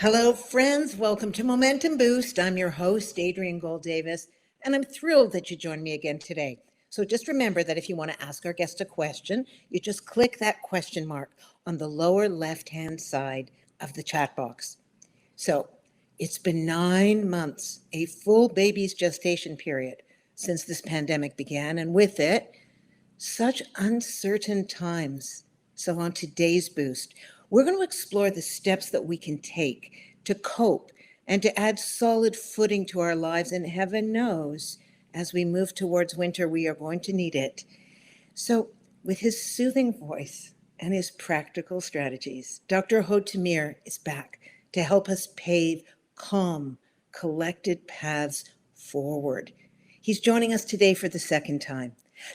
Hello, friends. Welcome to Momentum Boost. I'm your host, Adrienne Gold Davis, and I'm thrilled that you joined me again today. So just remember that if you want to ask our guest a question, you just click that question mark on the lower left-hand side of the chat box. So it's been 9 months, a full baby's gestation period since this pandemic began, and with it, such uncertain times. So, on today's boost, we're going to explore the steps that we can take to cope and to add solid footing to our lives. And heaven knows, as we move towards winter, we are going to need it. So, with his soothing voice and his practical strategies, Dr. Hod Tamir is back to help us pave calm, collected paths forward. He's joining us today for the second time.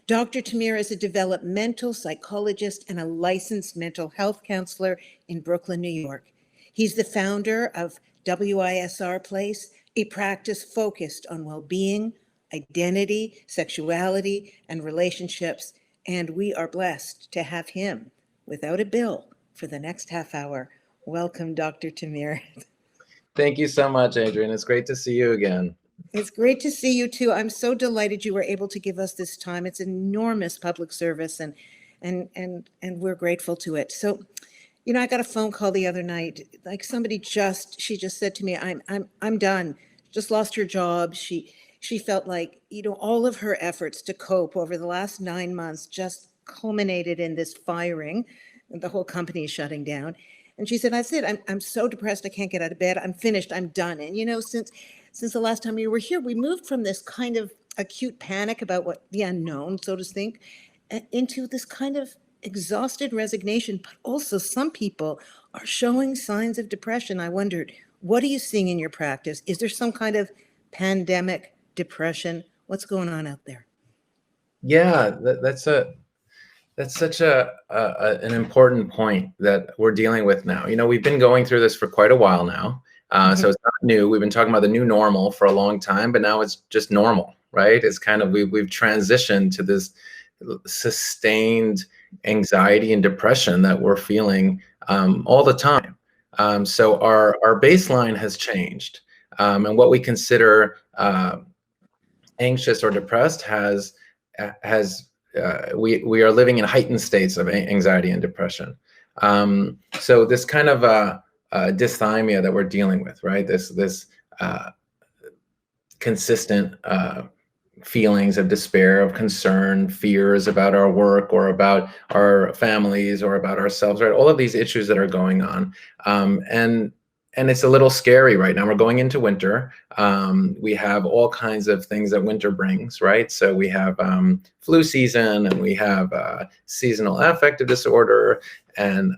Dr. Tamir is a developmental psychologist and a licensed mental health counselor in Brooklyn, New York. He's the founder of WISR Place, a practice focused on well-being, identity, sexuality, and relationships. And we are blessed to have him without a bill for the next half hour. Welcome, Dr. Tamir. Thank you so much, Adrienne. It's great to see you again. It's great to see you too. I'm so delighted you were able to give us this time. It's enormous public service, and we're grateful to it. So, I got a phone call the other night. Like she just said to me, I'm done. Just lost her job. She felt like, all of her efforts to cope over the last 9 months just culminated in this firing. The whole company is shutting down. And she said, that's it. I'm so depressed. I can't get out of bed. I'm finished. I'm done. And since the last time we were here, we moved from this kind of acute panic about what the unknown, so to speak, into this kind of exhausted resignation. But also some people are showing signs of depression. I wondered, what are you seeing in your practice? Is there some kind of pandemic depression? What's going on out there? Yeah, that's such an important point that we're dealing with now. We've been going through this for quite a while now. So it's not new. We've been talking about the new normal for a long time, but now it's just normal, right? It's kind of, we've transitioned to this sustained anxiety and depression that we're feeling all the time. So our baseline has changed, and what we consider anxious or depressed we are living in heightened states of anxiety and depression. So this kind of dysthymia that we're dealing with, right? This consistent feelings of despair, of concern, fears about our work or about our families or about ourselves, right? All of these issues that are going on. And it's a little scary right now. We're going into winter. We have all kinds of things that winter brings, right? So we have flu season, and we have seasonal affective disorder, and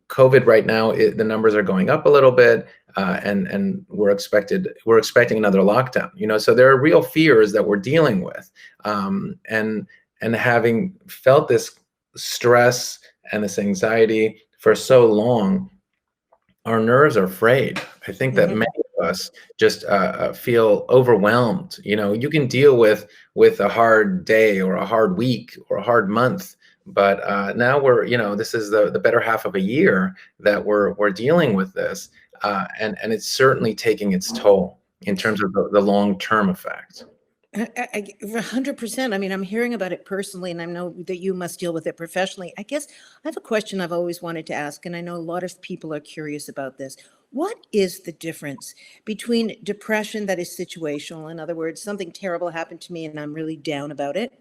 COVID right now, the numbers are going up a little bit, and we're expecting another lockdown. So there are real fears that we're dealing with, and having felt this stress and this anxiety for so long, our nerves are frayed. I think that many of us just feel overwhelmed. You can deal with a hard day or a hard week or a hard month, but now this is the better half of a year that we're dealing with this, and it's certainly taking its toll in terms of the long-term effect. 100%. I mean, I'm hearing about it personally, and I know that you must deal with it professionally. I guess I have a question I've always wanted to ask, and I know a lot of people are curious about this. What is the difference between depression that is situational? In other words, something terrible happened to me and I'm really down about it.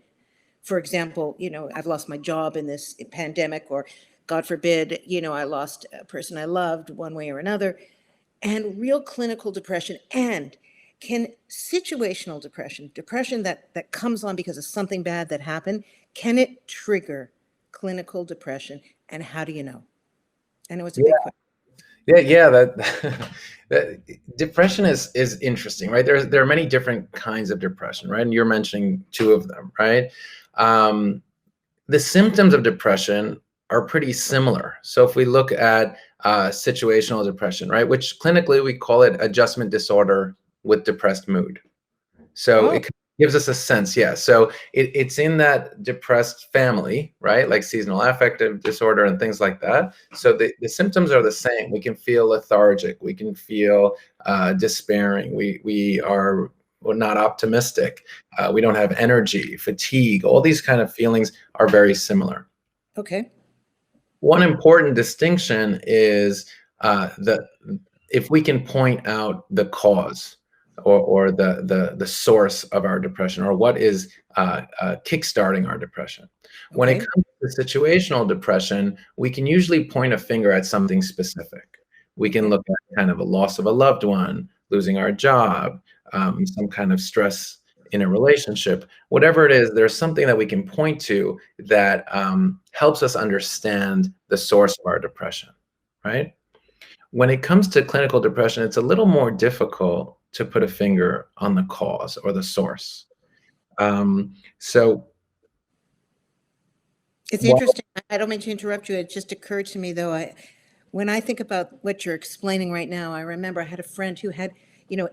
For example, I've lost my job in this pandemic, or God forbid, I lost a person I loved one way or another, and real clinical depression. And can situational depression that comes on because of something bad that happened, can it trigger clinical depression? And how do you know? I know it's a big question. Yeah. That depression is interesting, right? There are many different kinds of depression, right? And you're mentioning two of them, right? The symptoms of depression are pretty similar. So if we look at situational depression, right, which clinically we call it adjustment disorder with depressed mood. So it can Gives us a sense, yeah. So it's in that depressed family, right? Like seasonal affective disorder and things like that. So the symptoms are the same. We can feel lethargic. We can feel despairing. We're not optimistic. We don't have energy, fatigue. All these kind of feelings are very similar. Okay. One important distinction is the if we can point out the cause or the source of our depression, or what is kickstarting our depression. When it Okay. comes to situational depression, we can usually point a finger at something specific. We can Okay. look at kind of a loss of a loved one, losing our job, some kind of stress in a relationship. Whatever it is, there's something that we can point to that helps us understand the source of our depression, right? When it comes to clinical depression, it's a little more difficult to put a finger on the cause or the source. So, It's while interesting. I don't mean to interrupt you. It just occurred to me, though, when I think about what you're explaining right now, I remember I had a friend who had,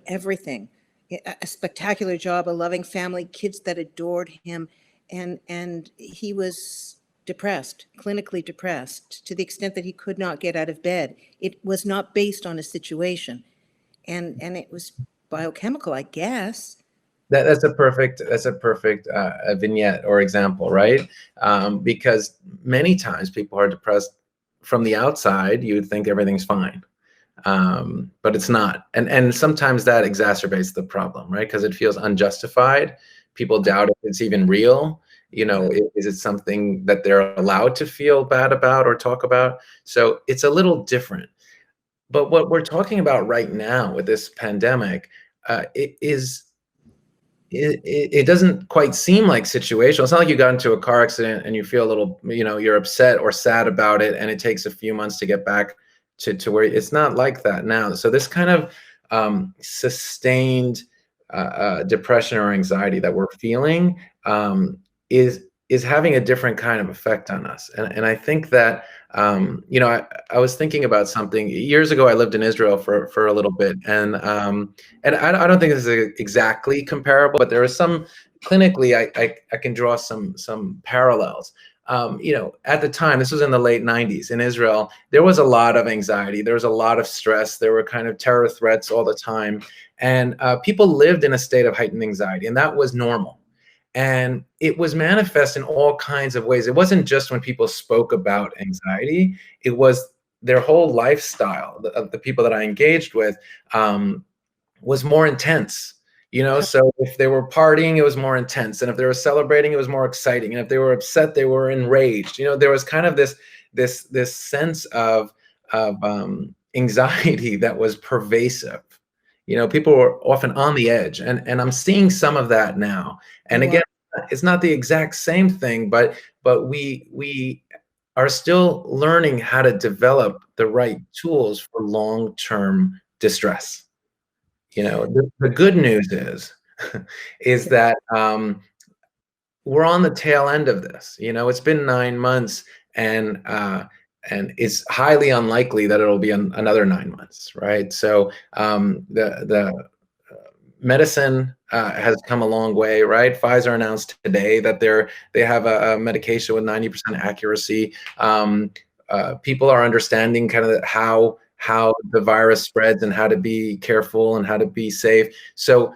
everything, a spectacular job, a loving family, kids that adored him, and he was depressed, clinically depressed, to the extent that he could not get out of bed. It was not based on a situation, and it was biochemical, I guess. that's a perfect vignette or example, right? Because many times people are depressed from the outside. You would think everything's fine, but it's not, and sometimes that exacerbates the problem, right? Because it feels unjustified. People doubt if it's even real. Is it something that they're allowed to feel bad about or talk about? So it's a little different. But what we're talking about right now with this pandemic, it doesn't quite seem like situational. It's not like you got into a car accident and you feel a little, you're upset or sad about it, and it takes a few months to get back to where it's not like that now. So this kind of sustained depression or anxiety that we're feeling is having a different kind of effect on us. And I think that I was thinking about something years ago. I lived in Israel for a little bit, and I don't think this is exactly comparable, but there is some clinically. I can draw some parallels. At the time, this was in the late 90s in Israel, there was a lot of anxiety. There was a lot of stress. There were kind of terror threats all the time. And people lived in a state of heightened anxiety, and that was normal. And it was manifest in all kinds of ways. It wasn't just when people spoke about anxiety, it was their whole lifestyle of the people that I engaged with. Was more intense. So if they were partying, it was more intense, and if they were celebrating, it was more exciting, and if they were upset, they were enraged. There was kind of this sense of anxiety that was pervasive. People were often on the edge, and I'm seeing some of that now. And Wow. again, it's not the exact same thing, but we are still learning how to develop the right tools for long-term distress. The good news is that we're on the tail end of this. It's been 9 months, and it's highly unlikely that it'll be another 9 months, right? So the medicine has come a long way, right? Pfizer announced today that they have a medication with 90% accuracy. People are understanding kind of how the virus spreads and how to be careful and how to be safe. So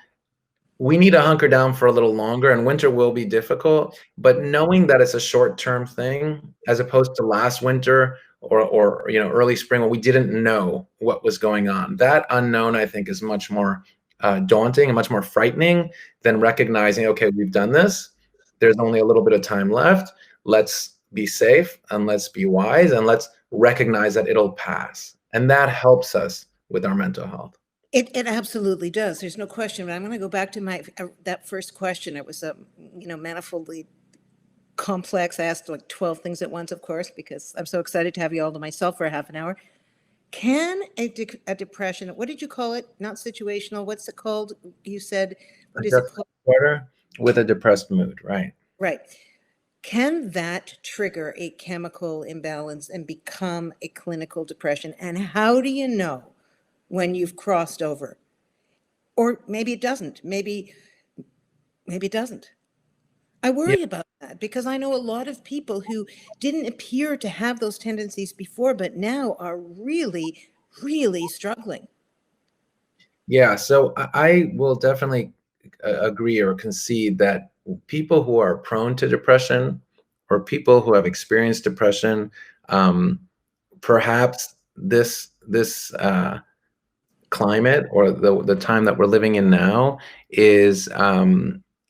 we need to hunker down for a little longer, and winter will be difficult, but knowing that it's a short-term thing as opposed to last winter or early spring when we didn't know what was going on. That unknown, I think, is much more daunting and much more frightening than recognizing, okay, we've done this. There's only a little bit of time left. Let's be safe and let's be wise and let's recognize that it'll pass. And that helps us with our mental health. It absolutely does. There's no question. But I'm going to go back to my that first question. It was manifoldly complex. I asked like 12 things at once, of course, because I'm so excited to have you all to myself for a half an hour. Can a depression, what did you call it? Not situational. What's it called? You said, what is it Adjustment called? disorder with a depressed mood, right? Right. Can that trigger a chemical imbalance and become a clinical depression? And how do you know when you've crossed over? Or maybe it doesn't. Maybe maybe it doesn't. I worry about that because I know a lot of people who didn't appear to have those tendencies before, but now are really, really struggling. Yeah, so I will definitely agree or concede that people who are prone to depression or people who have experienced depression, um, perhaps this climate or the time that we're living in now is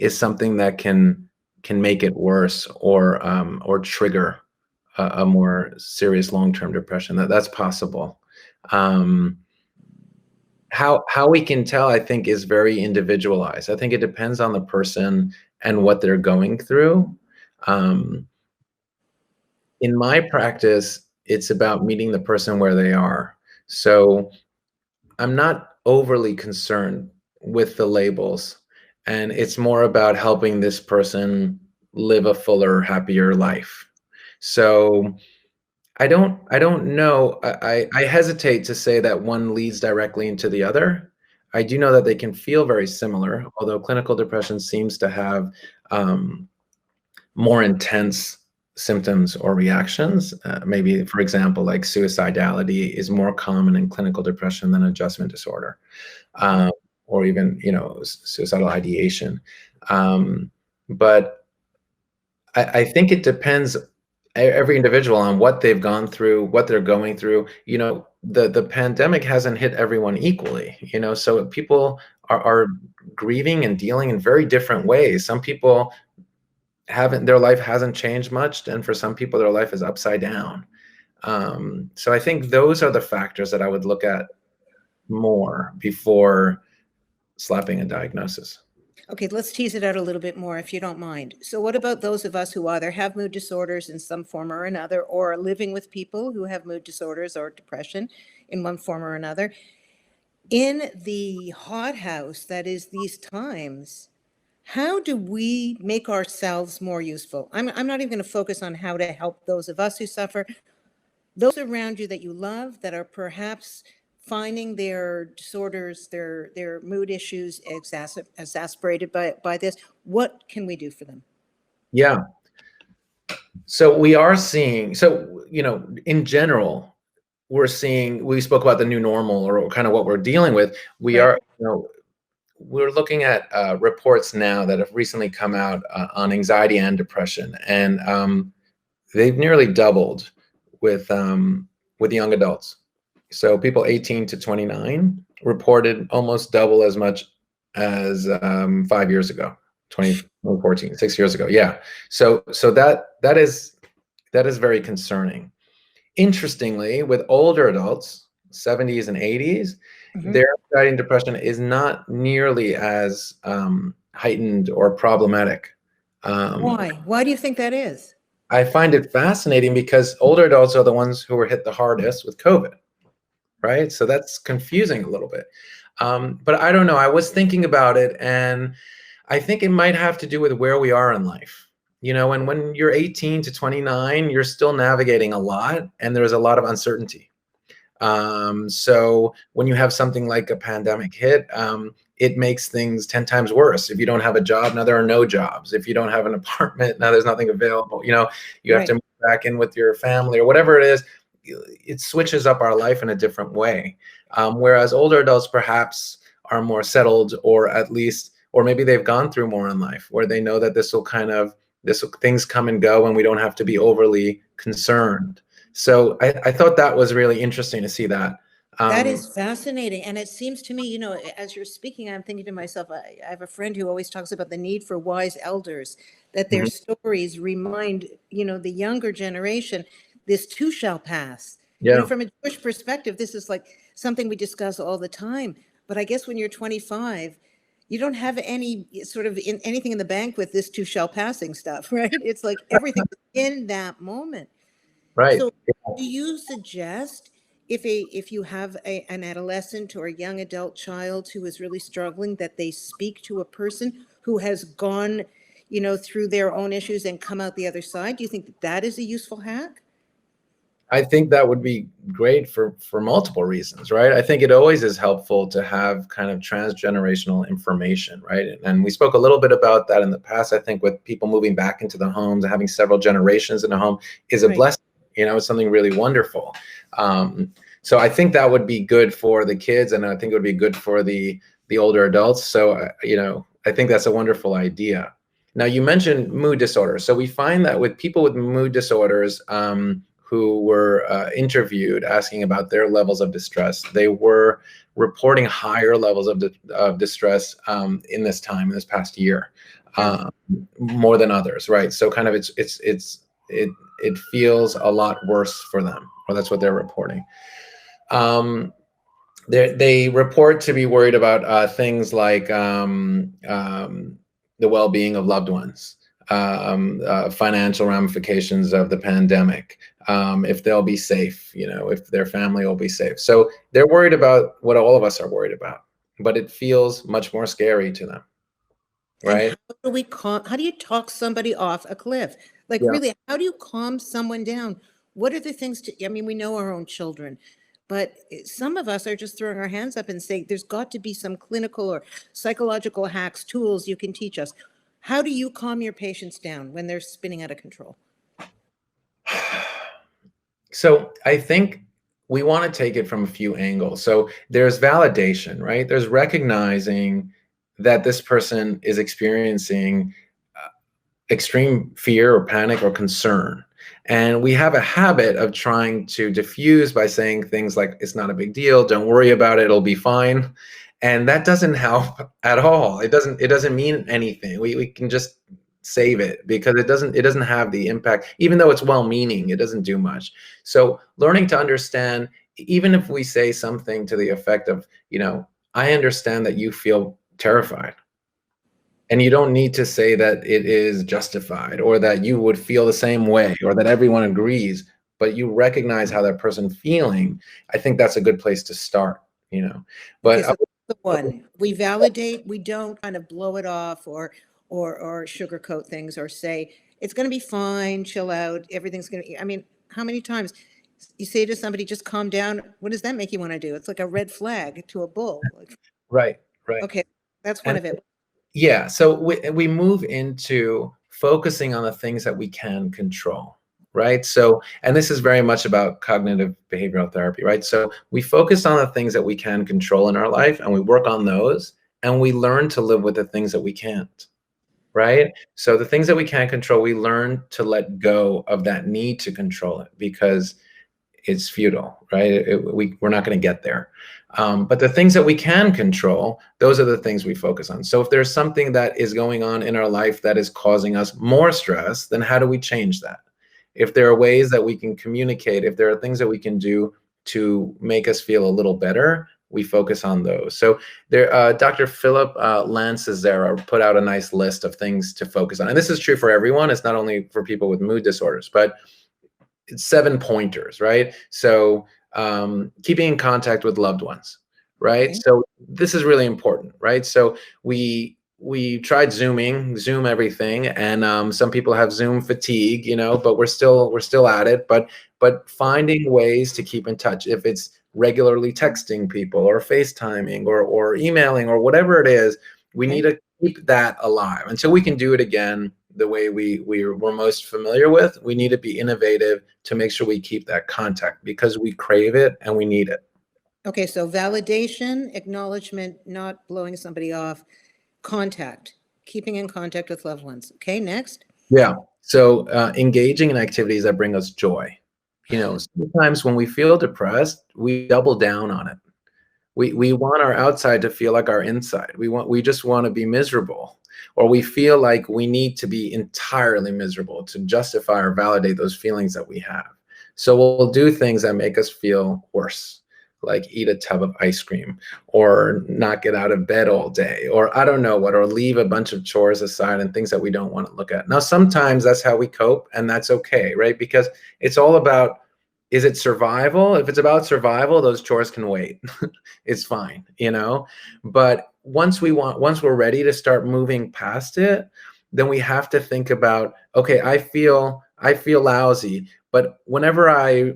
something that can make it worse or trigger a more serious long-term depression. That's possible. Um, how we can tell, I think, is very individualized. I think it depends on the person and what they're going through. Um, in my practice, it's about meeting the person where they are. So I'm not overly concerned with the labels, and it's more about helping this person live a fuller, happier life. So I don't know. I hesitate to say that one leads directly into the other. I do know that they can feel very similar, although clinical depression seems to have more intense symptoms or reactions. Maybe, for example, like suicidality is more common in clinical depression than adjustment disorder, um, or even suicidal ideation. Um, but I think it depends every individual on what they've gone through, what they're going through. The pandemic hasn't hit everyone equally, so people are grieving and dealing in very different ways. Some people haven't, their life hasn't changed much, and for some people their life is upside down. So I think those are the factors that I would look at more before slapping a diagnosis. Okay, let's tease it out a little bit more if you don't mind. So, what about those of us who either have mood disorders in some form or another, or are living with people who have mood disorders or depression in one form or another? In the hothouse that is these times, how do we make ourselves more useful? I'm not even going to focus on how to help those of us who suffer, those around you that you love that are perhaps finding their disorders, their mood issues exacerbated by this. What can we do for them? Yeah. So we are seeing, in general, we spoke about the new normal or kind of what we're dealing with. Right. We're looking at reports now that have recently come out on anxiety and depression, and they've nearly doubled with young adults. So people 18 to 29 reported almost double as much as 5 years ago, 2014, 6 years ago. Yeah. So that is very concerning. Interestingly, with older adults, 70s and 80s, Mhm. their anxiety and depression is not nearly as heightened or problematic. Um, Why? Why do you think that is? I find it fascinating because older adults are the ones who were hit the hardest with COVID, right? So that's confusing a little bit. But I don't know. I was thinking about it, and I think it might have to do with where we are in life. And when you're 18 to 29, you're still navigating a lot, and there's a lot of uncertainty. So when you have something like a pandemic hit, it makes things 10 times worse. If you don't have a job, now there are no jobs. If you don't have an apartment, now there's nothing available. You have Right. to move back in with your family or whatever it is. It switches up our life in a different way. Whereas older adults perhaps are more settled, or at least, or maybe they've gone through more in life where they know that things come and go and we don't have to be overly concerned. So I thought that was really interesting to see that. That Um, is fascinating. And it seems to me, as you're speaking, I'm thinking to myself, I have a friend who always talks about the need for wise elders, that their mhm. stories remind, the younger generation, this too shall pass. Yeah, From a Jewish perspective, this is like something we discuss all the time. But I guess when you're 25, you don't have any sort of anything in the bank with this too shall passing stuff, right? It's like everything in that moment. right. So do you suggest if you have an adolescent or a young adult child who is really struggling, that they speak to a person who has gone, through their own issues and come out the other side? Do you think that is a useful hack? I think that would be great for multiple reasons, right? I think it always is helpful to have kind of transgenerational information, right? And we spoke a little bit about that in the past. I think with people moving back into the homes and having several generations in a home is a Right. blessing. It's something really wonderful. So I think that would be good for the kids, and I think it would be good for the older adults. So I think that's a wonderful idea. Now, you mentioned mood disorders. So we find that with people with mood disorders, who were interviewed asking about their levels of distress, they were reporting higher levels of distress in this past year, Really? more than others, right? So kind of it feels a lot worse for them, or that's what they're reporting. They report to be worried about things like the well-being of loved ones, financial ramifications of the pandemic, if they'll be safe, if their family will be safe. So they're worried about what all of us are worried about, but it feels much more scary to them, And right? how do you talk somebody off a cliff? Like, Yeah. really, how do you calm someone down? What are the things I mean, we know our own children, but some of us are just throwing our hands up and saying, there's got to be some clinical or psychological hacks, tools you can teach us. How do you calm your patients down when they're spinning out of control? So I think we want to take it from a few angles. So there's validation, right? There's recognizing that this person is experiencing extreme fear or panic or concern. And we have a habit of trying to diffuse by saying things like, it's not a big deal, don't worry about it, it'll be fine. And that doesn't help at all. It doesn't mean anything. We can just save it because it doesn't have the impact. Even though it's well-meaning, it doesn't do much. So learning to understand, even if we say something to the effect of, I understand that you feel terrified. And you don't need to say that it is justified or that you would feel the same way or that everyone agrees, but you recognize how that person's feeling. I think that's a good place to start, Okay, But so the one, we validate, we don't kind of blow it off or sugarcoat things or say, it's gonna be fine, chill out, everything's gonna, I mean, how many times you say to somebody, just calm down, what does that make you wanna do? It's like a red flag to a bull. Like, right, right. okay, that's one And of it. yeah, so we move into focusing on the things that we can control, right? So, and this is very much about cognitive behavioral therapy, right? So we focus on the things that we can control in our life and we work on those and we learn to live with the things that we can't, right? So the things that we can't control, we learn to let go of that need to control it because it's futile, right? We're not going to get there. But the things that we can control, those are the things we focus on. So if there's something that is going on in our life that is causing us more stress, then how do we change that? If there are ways that we can communicate, if there are things that we can do to make us feel a little better, we focus on those. So there, Dr. Philip Lancezera put out a nice list of things to focus on. And this is true for everyone. It's not only for people with mood disorders, but it's 7 pointers, right? So keeping in contact with loved ones, right? Okay. So this is really important, right? So we tried Zoom everything, and some people have Zoom fatigue, but we're still at it. But finding ways to keep in touch, if it's regularly texting people or FaceTiming or emailing or whatever it is, we Okay. need to keep that alive until we can do it again the way we're most familiar with. We need to be innovative to make sure we keep that contact because we crave it and we need it. Okay, so validation, acknowledgement, not blowing somebody off, contact, keeping in contact with loved ones. Okay, next. Yeah. So engaging in activities that bring us joy. Sometimes when we feel depressed, we double down on it. We want our outside to feel like our inside. We just want to be miserable, or we feel like we need to be entirely miserable to justify or validate those feelings that we have. So we'll do things that make us feel worse, like eat a tub of ice cream or not get out of bed all day, or I don't know what, or leave a bunch of chores aside and things that we don't want to look at. Now, sometimes that's how we cope, and that's okay, right? Because it's all about, is it survival? If it's about survival, those chores can wait. It's fine, But once we're ready to start moving past it, then we have to think about, okay, I feel lousy, but whenever I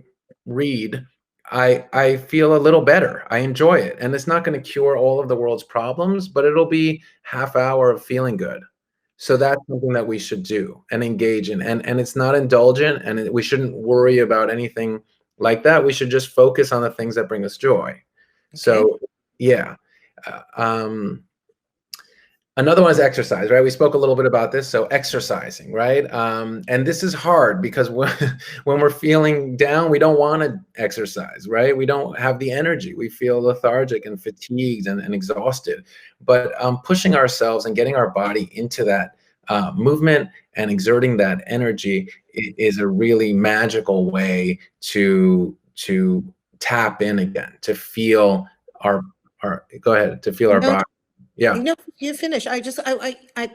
read, I feel a little better. I enjoy it. And it's not going to cure all of the world's problems, but it'll be half hour of feeling good. So that's something that we should do and engage in. And it's not indulgent, and we shouldn't worry about anything like that. We should just focus on the things that bring us joy. Okay. So yeah. Uh, um, Another one is exercise, right? We spoke a little bit about this. So exercising, right? And this is hard because when we're feeling down, we don't want to exercise, right? We don't have the energy. We feel lethargic and fatigued and exhausted. But pushing ourselves and getting our body into that movement and exerting that energy is a really magical way to tap in again, to feel our go ahead, to feel our No, body. Yeah. no, you finish. I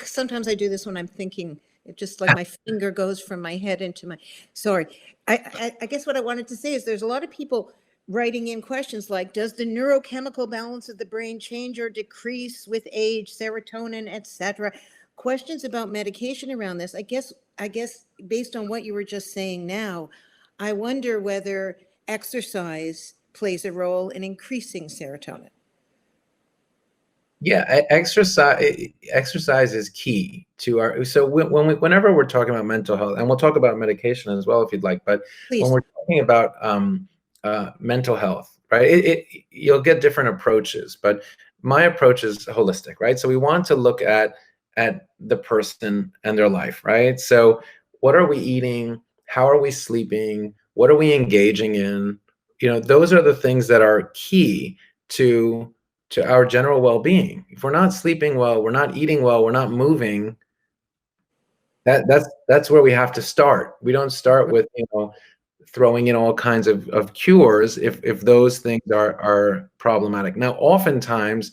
sometimes I do this when I'm thinking. It just like my finger goes from my head into my, sorry. I guess what I wanted to say is there's a lot of people writing in questions like, does the neurochemical balance of the brain change or decrease with age, serotonin, etc.? Questions about medication around this. I guess based on what you were just saying now, I wonder whether exercise plays a role in increasing serotonin. Yeah, exercise is key to our. So whenever we're talking about mental health, and we'll talk about medication as well if you'd like, but when Please. we're talking about mental health, right? You'll get different approaches, but my approach is holistic, right? So we want to look at the person and their life, right? So what are we eating? How are we sleeping? What are we engaging in? Those are the things that are key to our general well-being. If we're not sleeping well, we're not eating well, we're not moving, that's where we have to start. We don't start with throwing in all kinds of cures if those things are problematic. Now, oftentimes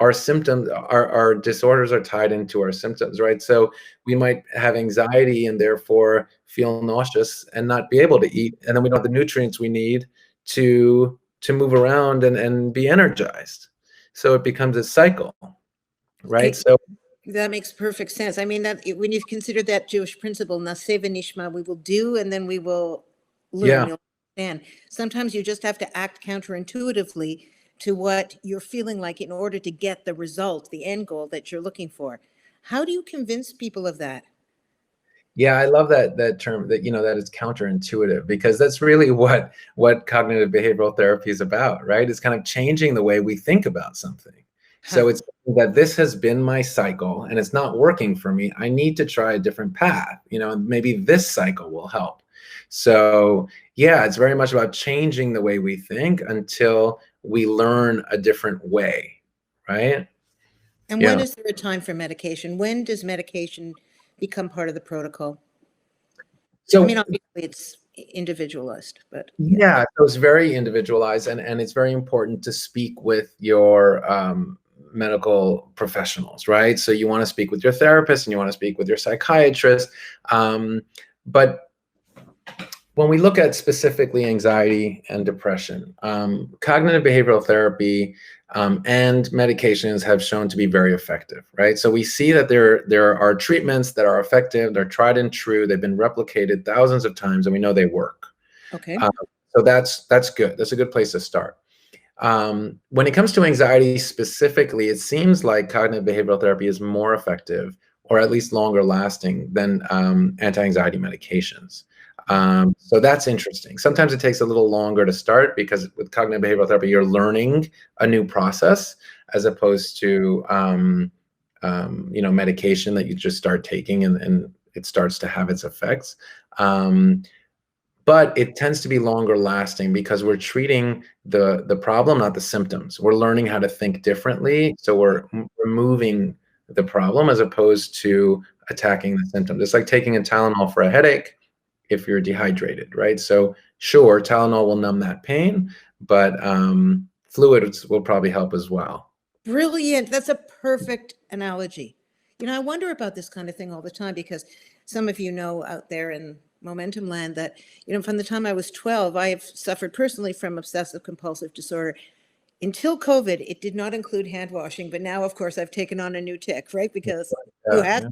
our symptoms, our disorders are tied into our symptoms, right? So we might have anxiety and therefore feel nauseous and not be able to eat, and then we don't have the nutrients we need to move around and be energized. So it becomes a cycle, right? So That makes perfect sense. I mean, that when you've considered that Jewish principle, naseh v'nishma, we will do and then we will learn, yeah, we'll understand. Sometimes you just have to act counterintuitively to what you're feeling like in order to get the result, the end goal that you're looking for. How do you convince people of that? yeah, I love that term, that is counterintuitive, because that's really what cognitive behavioral therapy is about, right? It's kind of changing the way we think about something. Huh. So it's that this has been my cycle and it's not working for me. I need to try a different path, and maybe this cycle will help. So yeah, it's very much about changing the way we think until we learn a different way, right? And when Yeah. is there a time for medication? When does medication become part of the protocol? I mean, So obviously it's individualized, but yeah. yeah, so it's very individualized, and it's very important to speak with your medical professionals, right? So you want to speak with your therapist and you want to speak with your psychiatrist. But when we look at specifically anxiety and depression, cognitive behavioral therapy and medications have shown to be very effective, right? So we see that there are treatments that are effective, they're tried and true, they've been replicated thousands of times, and we know they work. Okay. So that's good. That's a good place to start. When it comes to anxiety specifically, it seems like cognitive behavioral therapy is more effective, or at least longer lasting, than anti-anxiety medications. So that's interesting. Sometimes it takes a little longer to start because with cognitive behavioral therapy, you're learning a new process as opposed to medication that you just start taking and it starts to have its effects. But it tends to be longer lasting because we're treating the problem, not the symptoms. We're learning how to think differently. So we're removing the problem as opposed to attacking the symptoms. It's like taking a Tylenol for a headache if you're dehydrated, right? So sure, Tylenol will numb that pain, but fluids will probably help as well. Brilliant. That's a perfect analogy. I wonder about this kind of thing all the time because some of you know out there in momentum land that, from the time I was 12, I have suffered personally from obsessive compulsive disorder. Until COVID, it did not include hand washing, but now, of course, I've taken on a new tick, right? Because who Yeah, has? yeah.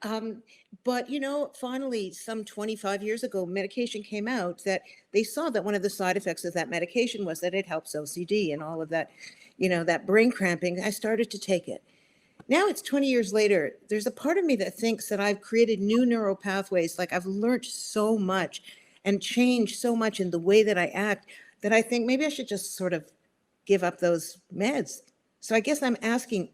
Um, but finally, some 25 years ago, medication came out that they saw that one of the side effects of that medication was that it helps OCD and all of that, that brain cramping. I started to take it. Now it's 20 years later. There's a part of me that thinks that I've created new neural pathways. Like I've learned so much and changed so much in the way that I act that I think maybe I should just sort of give up those meds. So I guess I'm asking,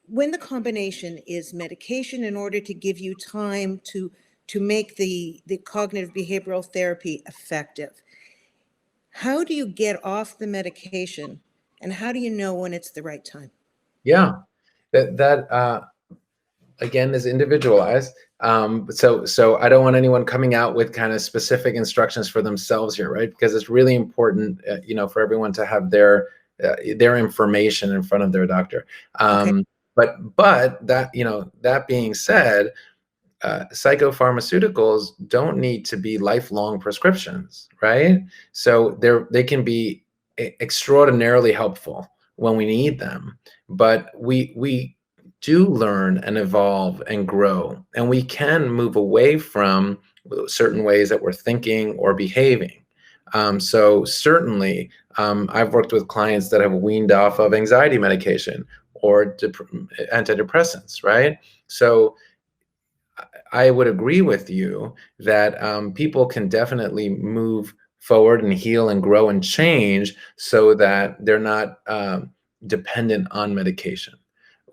when the combination is medication in order to give you time to make the cognitive behavioral therapy effective, how do you get off the medication and how do you know when it's the right time? Yeah, that again is individualized. So I don't want anyone coming out with kind of specific instructions for themselves here, right? Because it's really important, for everyone to have their information in front of their doctor. Okay. But that being said, psychopharmaceuticals don't need to be lifelong prescriptions, right? So they can be extraordinarily helpful when we need them, but we do learn and evolve and grow, and we can move away from certain ways that we're thinking or behaving. So certainly, I've worked with clients that have weaned off of anxiety medication or antidepressants, right? So I would agree with you that people can definitely move forward and heal and grow and change so that they're not dependent on medication.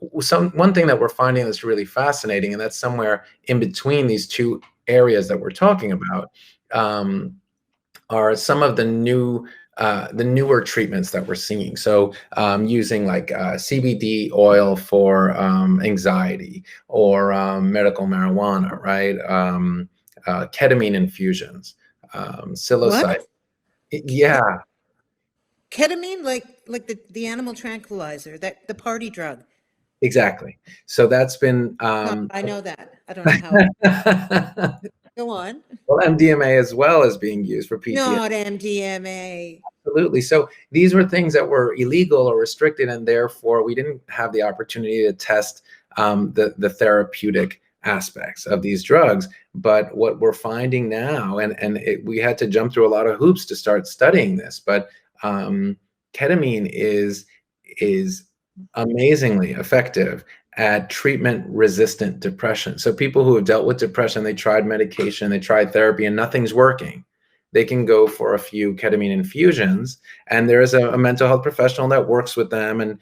One thing that we're finding that's really fascinating, and that's somewhere in between these two areas that we're talking about, are some of the newer treatments that we're seeing. So using like CBD oil for anxiety, or medical marijuana, right? Ketamine infusions, What? psilocybin. Yeah, Ketamine, like the animal tranquilizer, that the party drug. exactly. So that's been Well, I know that. I don't know how. Go on. well, MDMA as well is being used for PTSD. Not MDMA. Absolutely. So these were things that were illegal or restricted, and therefore we didn't have the opportunity to test the therapeutic aspects of these drugs. But what we're finding now, we had to jump through a lot of hoops to start studying this, but ketamine is amazingly effective at treatment-resistant depression. So people who have dealt with depression, they tried medication, they tried therapy, and nothing's working. They can go for a few ketamine infusions, and there is a mental health professional that works with them, and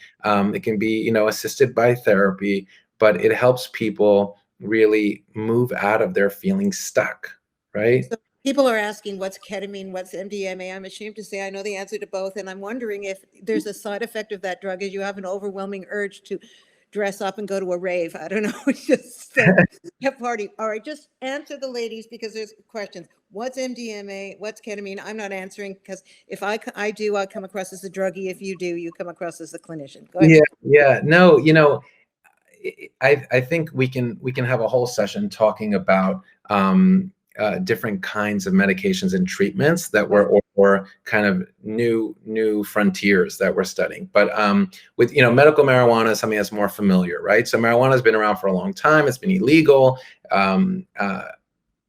it can be, assisted by therapy, but it helps people really move out of their feeling stuck, right? So people are asking what's ketamine, what's MDMA. I'm ashamed to say I know the answer to both, and I'm wondering if there's a side effect of that drug is you have an overwhelming urge to dress up and go to a rave. I don't know. It's just a party. All right, just answer the ladies because there's questions. What's MDMA? What's ketamine? I'm not answering because if I do, I come across as a druggie. If you do, you come across as a clinician. Go ahead. Yeah. No, I think we can have a whole session talking about different kinds of medications and treatments that or kind of new frontiers that we're studying. But with medical marijuana is something that's more familiar, right? So marijuana has been around for a long time. It's been illegal.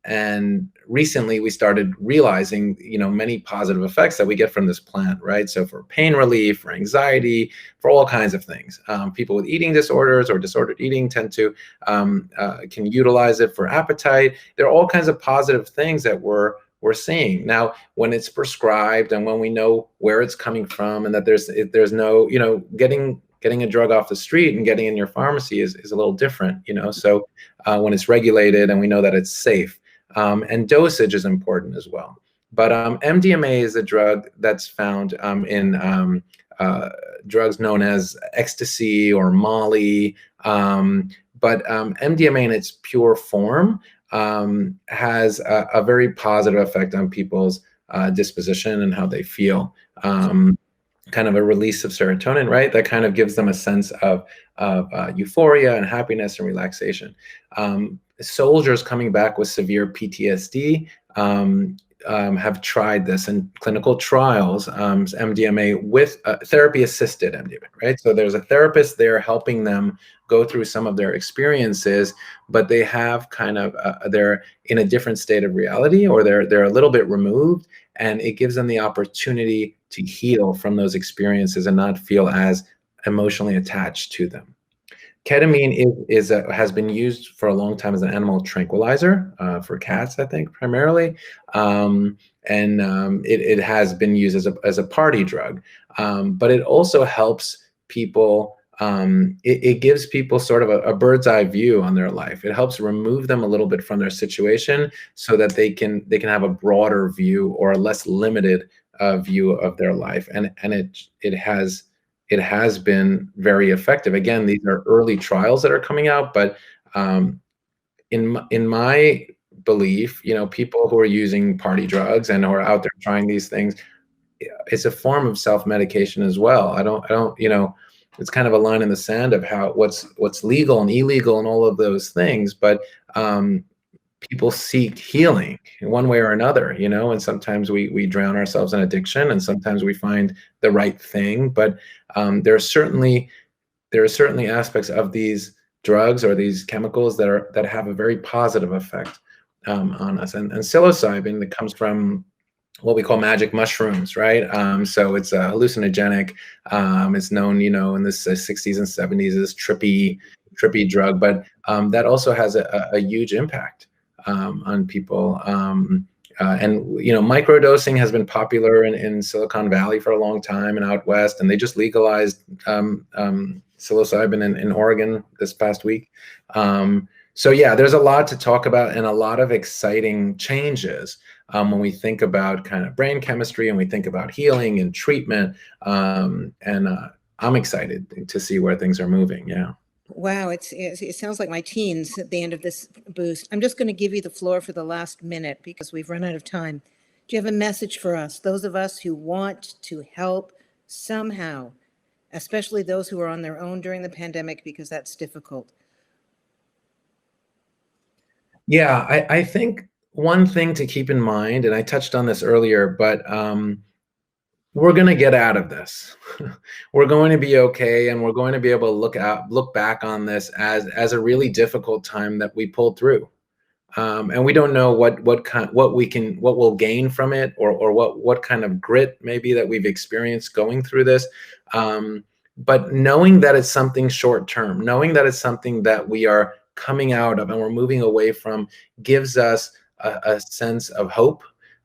And recently we started realizing, many positive effects that we get from this plant, right? So for pain relief, for anxiety, for all kinds of things. People with eating disorders or disordered eating tend to can utilize it for appetite. There are all kinds of positive things that we're seeing now when it's prescribed and when we know where it's coming from, and that there's no, getting a drug off the street and getting in your pharmacy is a little different, So when it's regulated and we know that it's safe. And dosage is important as well. But MDMA is a drug that's found in drugs known as ecstasy or Molly. But MDMA in its pure form has a very positive effect on people's disposition and how they feel. Kind of a release of serotonin, right? That kind of gives them a sense of euphoria and happiness and relaxation. Soldiers coming back with severe PTSD, have tried this in clinical trials, MDMA with therapy-assisted MDMA, right? So there's a therapist there helping them go through some of their experiences, but they have kind of they're in a different state of reality, or they're a little bit removed, and it gives them the opportunity to heal from those experiences and not feel as emotionally attached to them. Ketamine has been used for a long time as an animal tranquilizer for cats, I think, primarily, and it has been used as a party drug. But it also helps people. It gives people sort of a bird's eye view on their life. It helps remove them a little bit from their situation so that they can have a broader view or a less limited view of their life, and it has been very effective. Again, these are early trials that are coming out, but in my belief, people who are using party drugs and who are out there trying these things, it's a form of self-medication as well. I don't, it's kind of a line in the sand of what's legal and illegal and all of those things, but people seek healing in one way or another, and sometimes we drown ourselves in addiction, and sometimes we find the right thing. But there are certainly aspects of these drugs or these chemicals that have a very positive effect on us. And psilocybin, that comes from what we call magic mushrooms, right? So it's a hallucinogenic. It's known, in the 60s and 70s as trippy drug, but that also has a huge impact on people. And microdosing has been popular in Silicon Valley for a long time and out west, and they just legalized psilocybin in Oregon this past week. So yeah, there's a lot to talk about and a lot of exciting changes when we think about kind of brain chemistry and we think about healing and treatment. And I'm excited to see where things are moving. Yeah. Wow, it sounds like my teens at the end of this boost. I'm just going to give you the floor for the last minute because we've run out of time. Do you have a message for us, those of us who want to help somehow, especially those who are on their own during the pandemic, because that's difficult? Yeah, I think one thing to keep in mind, and I touched on this earlier, but we're going to get out of this. We're going to be okay, and we're going to be able to look back on this as a really difficult time that we pulled through. And we don't know what we'll gain from it, or what kind of grit maybe that we've experienced going through this. But knowing that it's something short term, knowing that it's something that we are coming out of and we're moving away from, gives us a sense of hope.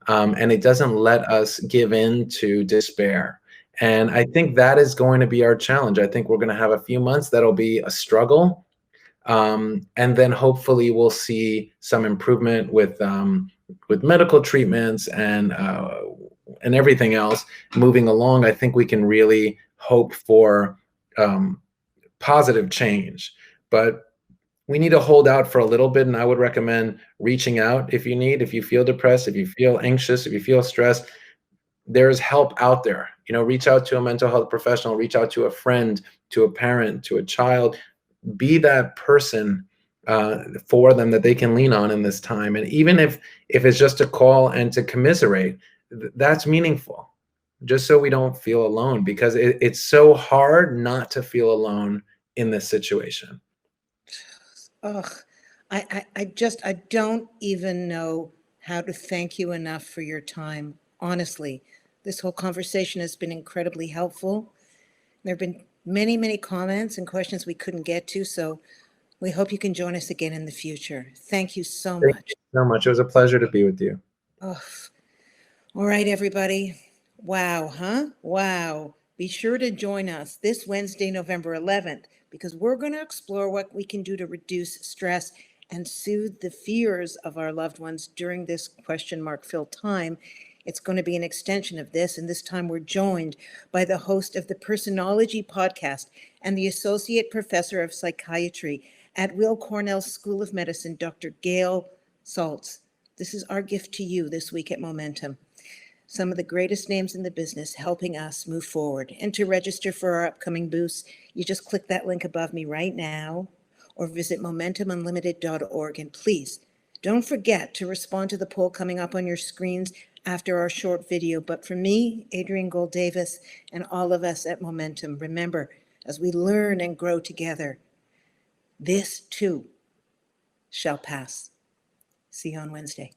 And it doesn't let us give in to despair. And I think that is going to be our challenge. I think we're going to have a few months that'll be a struggle. And then hopefully we'll see some improvement with medical treatments and everything else moving along. I think we can really hope for positive change, but we need to hold out for a little bit. And I would recommend reaching out if you feel depressed, if you feel anxious, if you feel stressed. There's help out there. Reach out to a mental health professional, reach out to a friend, to a parent, to a child. Be that person for them that they can lean on in this time. And even if it's just a call and to commiserate, that's meaningful, just so we don't feel alone, because it's so hard not to feel alone in this situation. Ugh, I don't even know how to thank you enough for your time. Honestly, this whole conversation has been incredibly helpful. There have been many, many comments and questions we couldn't get to, so we hope you can join us again in the future. Thank you so Thank much. you so much. It was a pleasure to be with you. Oh, all right, everybody. Wow, huh? Wow. Be sure to join us this Wednesday, November 11th, because we're going to explore what we can do to reduce stress and soothe the fears of our loved ones during this question-mark-filled time. It's going to be an extension of this, and this time we're joined by the host of the Personology podcast and the Associate Professor of Psychiatry at Weill Cornell School of Medicine, Dr. Gail Saltz. This is our gift to you this week at Momentum. Some of the greatest names in the business helping us move forward. And to register for our upcoming boosts, you just click that link above me right now or visit momentumunlimited.org. And please Don't forget to respond to the poll coming up on your screens after our short video. But for me, Adrienne Gold Davis, and all of us at Momentum, remember, as we learn and grow together, this too shall pass. See you on Wednesday.